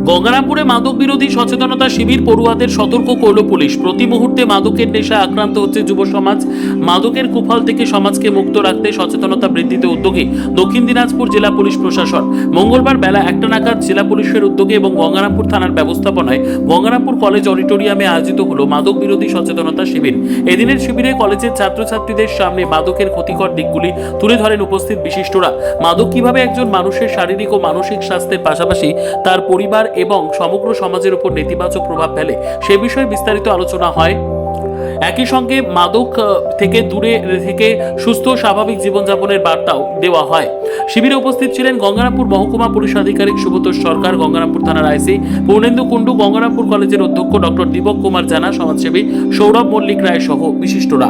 গঙ্গারামপুরে মাদক বিরোধী সচেতনতা শিবির পড়ুয়াদের সতর্ক করল পুলিশ। প্রতি মুহূর্তে মাদকের নেশায় আক্রান্ত হচ্ছে যুব সমাজ। মাদকের কুফল থেকে সমাজকে মুক্ত রাখতে সচেতনতা বৃদ্ধিতে উদ্যোগী দক্ষিণ দিনাজপুর জেলা পুলিশ প্রশাসন। মঙ্গলবার বেলা 1টা নাগাদ জেলা পুলিশের উদ্যোগে এবং গঙ্গারামপুর থানার ব্যবস্থাপনায় গঙ্গারামপুর কলেজ অডিটোরিয়ামে আয়োজিত হলো মাদক বিরোধী সচেতনতা শিবির। এদিনের শিবিরে কলেজের ছাত্রছাত্রীদের সামনে মাদকের ক্ষতিকর দিকগুলি তুলে ধরেন উপস্থিত বিশিষ্টরা। মাদক কিভাবে একজন মানুষের শারীরিক ও মানসিক স্বাস্থ্যের পাশাপাশি তার পরিবার এবং সমগ্র সমাজের উপর নেতিবাচক প্রভাব ফেলে সে বিষয়ে বিস্তারিত আলোচনা হয়। একই সঙ্গে মাদক থেকে দূরে থেকে সুস্থ স্বাভাবিক জীবনযাপনের বার্তাও দেওয়া হয়। শিবিরে উপস্থিত ছিলেন গঙ্গারামপুর মহকুমা পুলিশ আধিকারিক সুব্রত সরকার, গঙ্গারামপুর থানার আইসি পূর্ণেন্দু কুণ্ডু, গঙ্গারামপুর কলেজের অধ্যক্ষ ডক্টর দীপক কুমার জানা, সমাজসেবী সৌরভ মল্লিক রায় সহ বিশিষ্টরা।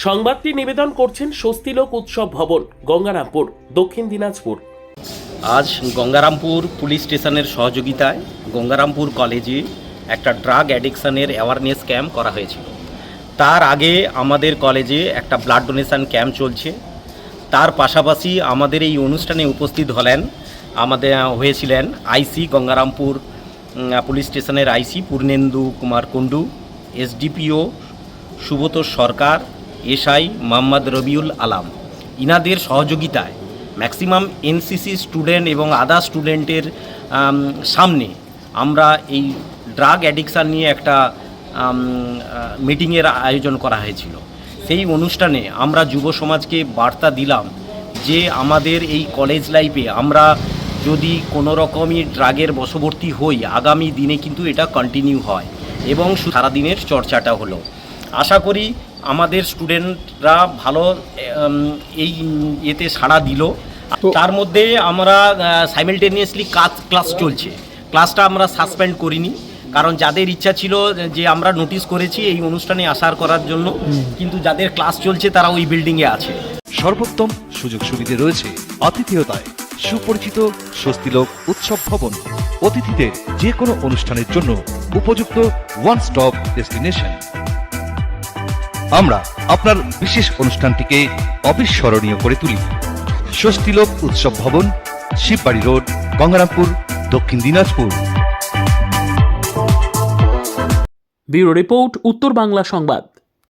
সংবাদটি নিবেদন করছেন স্বস্তিলোক উৎসব ভবন, গঙ্গারামপুর, দক্ষিণ দিনাজপুর। আজ গঙ্গারামপুর পুলিশ স্টেশনের সহযোগিতায় গঙ্গারামপুর কলেজে একটা ড্রাগ অ্যাডিকশানের অ্যাওয়ারনেস ক্যাম্প করা হয়েছিল। তার আগে আমাদের কলেজে একটা ব্লাড ডোনেশন ক্যাম্প চলছে। তার পাশাপাশি আমাদের এই অনুষ্ঠানে উপস্থিত হয়েছিলেন আইসি গঙ্গারামপুর পুলিশ স্টেশনের আইসি পূর্ণেন্দু কুমার কুণ্ডু, এসডিপিও সুব্রত সরকার, এসআই মোহাম্মদ রবিউল আলম। ইনাদের সহযোগিতায় ম্যাক্সিমাম এনসিসি স্টুডেন্ট এবং আদার স্টুডেন্টের সামনে আমরা এই ড্রাগ অ্যাডিকশান নিয়ে একটা মিটিংয়ের আয়োজন করা হয়েছিল। সেই অনুষ্ঠানে আমরা যুব সমাজকে বার্তা দিলাম যে আমাদের এই কলেজ লাইফে আমরা যদি কোনো রকমই ড্রাগের বশবর্তী হই, আগামী দিনে কিন্তু এটা কন্টিনিউ হয় এবং সারাদিনের চর্চাটা হলো। আশা করি আমাদের স্টুডেন্টরা ভালো এই এতে সাড়া দিল। তার মধ্যে আমরা সাইমেলটেনিয়াসলি ক্লাস চলছে। ক্লাসটা আমরা সাসপেন্ড করিনি, কারণ যাদের ইচ্ছা ছিল যে আমরা নোটিশ করেছি এই অনুষ্ঠানে আসার করার জন্য, কিন্তু যাদের ক্লাস চলছে তারা ওই বিল্ডিংয়ে আছে। সর্বোত্তম সুযোগ সুবিধে রয়েছে আতিথেয়তায়। সুপরিচিত স্বস্তিলোক উৎসব ভবন অতিথিদের যে কোনো অনুষ্ঠানের জন্য উপযুক্ত ওয়ান স্টপ ডেস্টিনেশন। আমরা আপনার বিশেষ অনুষ্ঠানটিকে অবিস্মরণীয় করে তুলি। স্বস্তিলোক উৎসব ভবন, শিববাড়ি রোড, গঙ্গারামপুর, দক্ষিণ দিনাজপুর। ব্যুরো রিপোর্ট, উত্তর বাংলা সংবাদ।